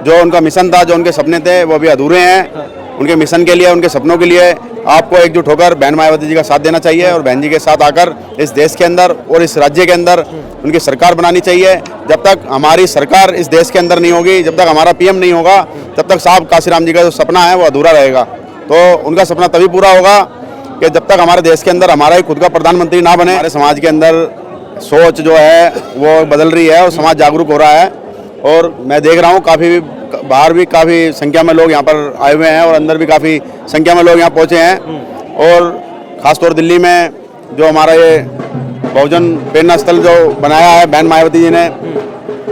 जो उनका मिशन था, जो उनके सपने थे, वो अभी अधूरे हैं। उनके मिशन के लिए, उनके सपनों के लिए आपको एकजुट होकर बहन मायावती जी का साथ देना चाहिए और बहन जी के साथ आकर इस देश के अंदर और इस राज्य के अंदर उनकी सरकार बनानी चाहिए। जब तक हमारी सरकार इस देश के अंदर नहीं होगी, जब तक हमारा पीएम नहीं होगा, तब तक साहब काशीराम जी का जो सपना है वो अधूरा रहेगा। तो उनका सपना तभी पूरा होगा कि जब तक हमारे देश के अंदर हमारा ही खुद का प्रधानमंत्री ना बने। हमारे समाज के अंदर सोच जो है वो बदल रही है और समाज जागरूक हो रहा है। और मैं देख रहा हूँ काफ़ी बाहर भी काफ़ी संख्या में लोग यहाँ पर आए हुए हैं और अंदर भी काफ़ी संख्या में लोग यहाँ पहुँचे हैं। और ख़ासतौर दिल्ली में जो हमारा ये बहुजन प्रेरणा स्थल जो बनाया है बहन मायावती जी ने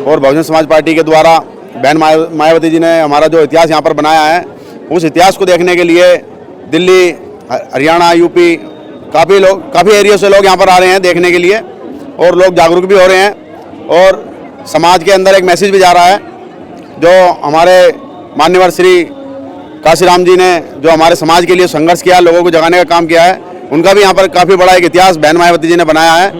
और बहुजन समाज पार्टी के द्वारा बहन मायावती जी ने हमारा जो इतिहास यहाँ पर बनाया है, उस इतिहास को देखने के लिए दिल्ली, हरियाणा, यूपी काफ़ी एरिया से लोग यहाँ पर आ रहे हैं देखने के लिए और लोग जागरूक भी हो रहे हैं। और समाज के अंदर एक मैसेज भी जा रहा है जो हमारे माननीय श्री काशीराम जी ने जो हमारे समाज के लिए संघर्ष किया, लोगों को जगाने का काम किया है, उनका भी यहाँ पर काफ़ी बड़ा एक इतिहास बहन मायावती जी ने बनाया है।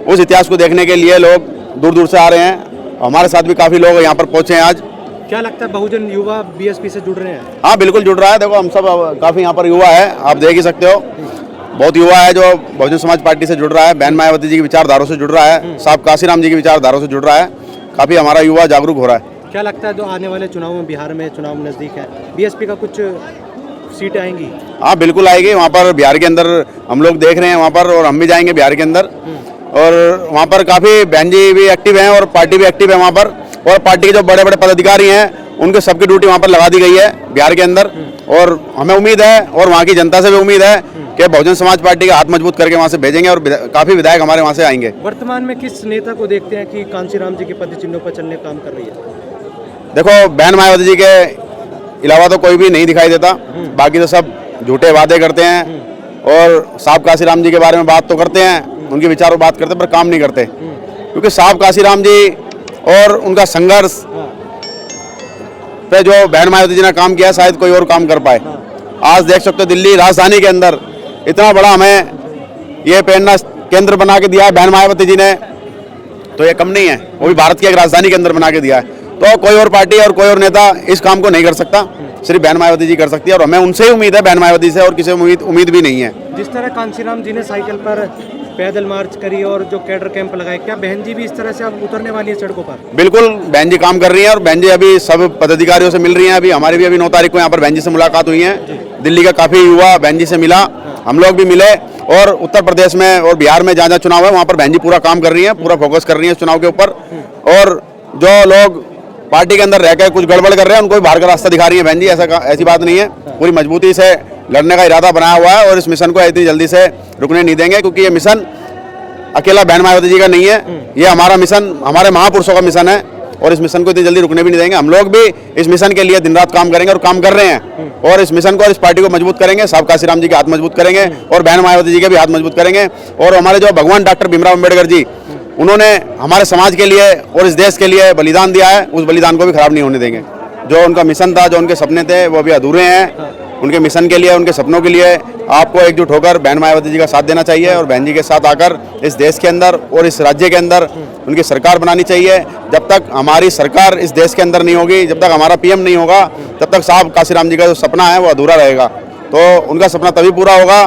उस इतिहास को देखने के लिए लोग दूर दूर से आ रहे हैं। हमारे साथ भी काफ़ी लोग यहाँ पर पहुँचे हैं आज। क्या लगता है बहुजन युवा बीएसपी से जुड़ रहे हैं? हाँ, बिल्कुल जुड़ रहा है। देखो हम सब काफ़ी यहाँ पर युवा है, आप देख ही सकते हो, बहुत युवा है जो बहुजन समाज पार्टी से जुड़ रहा है, बहन मायावती जी की विचारधारों से जुड़ रहा है, साहब काशीराम जी की विचारधारों से जुड़ रहा है। काफ़ी हमारा युवा जागरूक हो रहा है। क्या लगता है जो आने वाले चुनाव में बिहार में चुनाव नज़दीक है, बीएसपी का कुछ सीटें आएंगी? हाँ, बिल्कुल आएगी। वहाँ पर बिहार के अंदर हम लोग देख रहे हैं वहाँ पर, और हम भी जाएंगे बिहार के अंदर। और वहाँ पर काफ़ी बहन जी भी एक्टिव हैं और पार्टी भी एक्टिव है वहाँ पर। और पार्टी के जो बड़े बड़े पदाधिकारी हैं उनके सबकी ड्यूटी वहाँ पर लगा दी गई है बिहार के अंदर। और हमें उम्मीद है और वहाँ की जनता से भी उम्मीद है कि बहुजन समाज पार्टी का हाथ मजबूत करके वहाँ से भेजेंगे और काफ़ी विधायक हमारे वहाँ से आएंगे। वर्तमान में किस नेता को देखते हैं कि कांशीराम जी के पद चिन्हों पर चलने का काम कर रही है? देखो, बहन मायावती जी के अलावा तो कोई भी नहीं दिखाई देता। बाकी तो सब झूठे वादे करते हैं और साहब काशीराम जी के बारे में बात तो करते हैं, उनके विचारों बात करते हैं, पर काम नहीं करते। क्योंकि साहब काशीराम जी और उनका संघर्ष पे जो बहन मायावती जी ने काम किया शायद कोई और काम कर पाए। आज देख सकते हो दिल्ली राजधानी के अंदर इतना बड़ा हमें ये प्रेरणा केंद्र बना के दिया है बहन मायावती जी ने, तो ये कम नहीं है, वो भी भारत की एक राजधानी के अंदर बना के दिया है। तो कोई और पार्टी और कोई और नेता इस काम को नहीं कर सकता, सिर्फ बहन मायावती जी कर सकती है। और हमें उनसे ही उम्मीद है, बहन मायावती से, और किसी उम्मीद भी नहीं है। जिस तरह कांशीराम जी ने साइकिल पर पैदल मार्च करी और जो कैडर कैंप लगाए, क्या बहन जी भी इस तरह से अब उतरने वाली है सड़कों पर? बिल्कुल, बहन जी काम कर रही हैं और बहन जी अभी सब पदाधिकारियों से मिल रही हैं। अभी हमारी भी अभी 9 तारीख को यहाँ पर बहन जी से मुलाकात हुई है। दिल्ली का काफ़ी युवा बहन जी से मिला, हम लोग भी मिले। और उत्तर प्रदेश में और बिहार में जहाँ जहाँ चुनाव है वहाँ पर बहन जी पूरा काम कर रही हैं, पूरा फोकस कर रही हैं इस चुनाव के ऊपर। और जो लोग पार्टी के अंदर रह कर कुछ गड़बड़ कर रहे हैं उनको भी बाहर का रास्ता दिखा रही है बहन जी। ऐसी बात नहीं है, पूरी मजबूती से लड़ने का इरादा बनाया हुआ है और इस मिशन को इतनी जल्दी से रुकने नहीं देंगे। क्योंकि ये मिशन अकेला बहन मायावती जी का नहीं है, ये हमारा मिशन, हमारे महापुरुषों का मिशन है और इस मिशन को इतनी जल्दी रुकने भी नहीं देंगे। हम लोग भी इस मिशन के लिए दिन रात काम करेंगे और काम कर रहे हैं और इस मिशन को और इस पार्टी को मजबूत करेंगे। साहब काशीराम जी के हाथ मजबूत करेंगे और बहन मायावती जी के भी हाथ मजबूत करेंगे। और हमारे जो भगवान डॉक्टर भीमराव अम्बेडकर जी, उन्होंने हमारे समाज के लिए और इस देश के लिए बलिदान दिया है, उस बलिदान को भी खराब नहीं होने देंगे। जो उनका मिशन था, जो उनके सपने थे, वो अभी अधूरे हैं। उनके मिशन के लिए, उनके सपनों के लिए आपको एकजुट होकर बहन मायावती जी का साथ देना चाहिए और बहन जी के साथ आकर इस देश के अंदर और इस राज्य के अंदर उनकी सरकार बनानी चाहिए। जब तक हमारी सरकार इस देश के अंदर नहीं होगी, जब तक हमारा पीएम नहीं होगा, तब तक साहब काशीराम जी का जो सपना है वो अधूरा रहेगा। तो उनका सपना तभी पूरा होगा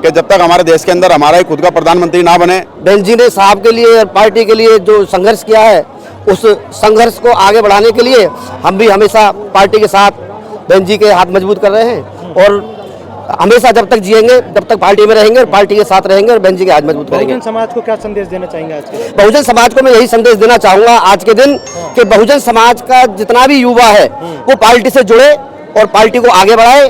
कि जब तक हमारे देश के अंदर हमारा ही खुद का प्रधानमंत्री ना बने। बहन जी ने साहब के लिए और पार्टी के लिए जो संघर्ष किया है, उस संघर्ष को आगे बढ़ाने के लिए हम भी हमेशा पार्टी के साथ बहन जी के हाथ मजबूत कर रहे हैं और हमेशा जब तक जिएंगे तब तक पार्टी में रहेंगे और पार्टी के साथ रहेंगे और बहन जी के हाथ मजबूत करेंगे। बहुजन समाज को क्या संदेश देना चाहेंगे आज के? बहुजन समाज को मैं यही संदेश देना चाहूँगा आज के दिन कि बहुजन समाज का जितना भी युवा है वो पार्टी से जुड़े और पार्टी को आगे बढ़ाए।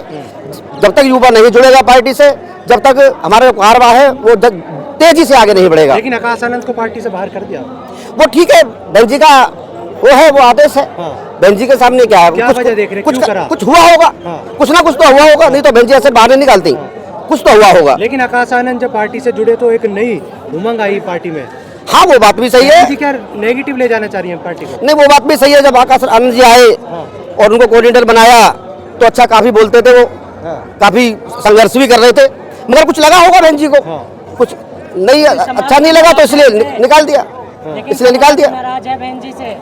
जब तक युवा नहीं जुड़ेगा पार्टी से, जब तक हमारा कारवा है वो तेजी से आगे नहीं बढ़ेगा। लेकिन आकाश आनंद को पार्टी से बाहर कर दिया, वो ठीक है, बहन जी का वो है, वो आदेश है। बहन जी के सामने क्या है, क्या वजह देख रहे हैं? कुछ हुआ होगा, कुछ ना कुछ तो हुआ होगा, नहीं तो बहन जी ऐसे बाहर नहीं निकालती, कुछ तो हुआ होगा। लेकिन आकाश आनंद जब पार्टी से जुड़े तो एक नई उमंग आई पार्टी में। हाँ, वो बात भी सही है। क्या नेगेटिव ले जाना चाह रही है पार्टी को? नहीं, वो बात भी सही है। जब आकाश आनंद जी आए और उनको कोऑर्डिनेटर बनाया तो अच्छा काफी बोलते थे, वो काफी संघर्ष भी कर रहे थे, मगर कुछ लगा होगा बहन जी को, कुछ नहीं अच्छा नहीं लगा तो इसलिए निकाल दिया। इसलिए निकाल दिया। नाराज है बहन जी से।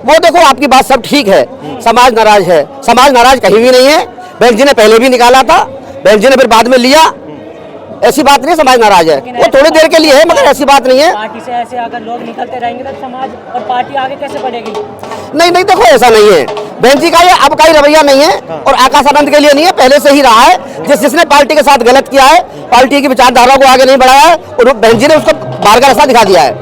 वो देखो आपकी बात सब ठीक है, समाज नाराज है, समाज नाराज कहीं भी नहीं है। बहन जी ने पहले भी निकाला था, बहन जी ने फिर बाद में लिया, ऐसी बात नहीं समाज नाराज है। वो थोड़ी देर के लिए है, मगर ऐसी बात नहीं है। पार्टी से ऐसे अगर लोग निकलते रहेंगे तो समाज और पार्टी आगे कैसे बढ़ेगी? नहीं नहीं, देखो ऐसा नहीं है। बहन जी का ये अब का ही रवैया नहीं है और आकाश आनंद के लिए नहीं है, पहले से ही रहा है। जिसने पार्टी के साथ गलत किया है, पार्टी की विचारधारा को आगे नहीं बढ़ाया है, और बहन जी ने उसको बारगा रास्ता दिखा दिया है।